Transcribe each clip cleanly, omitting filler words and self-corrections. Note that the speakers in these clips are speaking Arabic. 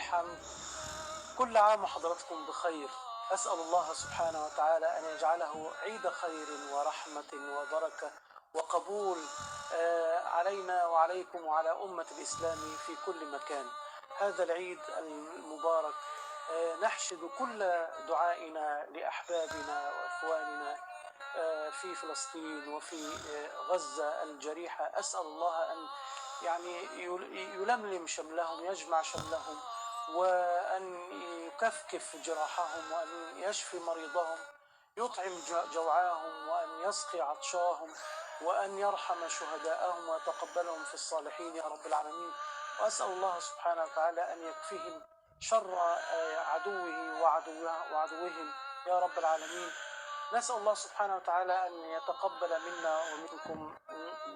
الحمد. كل عام وحضراتكم بخير. أسأل الله سبحانه وتعالى أن يجعله عيد خير ورحمة وبركة وقبول علينا وعليكم وعلى أمة الإسلام في كل مكان. هذا العيد المبارك نحشد كل دعائنا لأحبابنا وإخواننا في فلسطين وفي غزة الجريحة. أسأل الله أن يلملم شملهم، يجمع شملهم، وأن يكفكف جراحهم، وأن يشفي مريضهم، يطعم جوعاهم، وأن يسقي عطشاهم، وأن يرحم شهداءهم ويتقبلهم في الصالحين يا رب العالمين. وأسأل الله سبحانه وتعالى أن يكفيهم شر عدوه وعدوهم يا رب العالمين. نسأل الله سبحانه وتعالى أن يتقبل منا ومنكم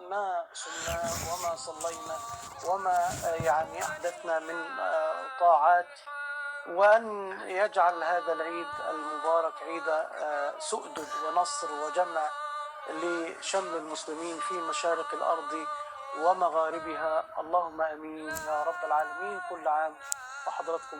ما صمنا وما صلينا وما أحدثنا من طاعات، وأن يجعل هذا العيد المبارك عيد سؤدد ونصر وجمع لشمل المسلمين في مشارق الأرض ومغاربها. اللهم أمين يا رب العالمين. كل عام وحضراتكم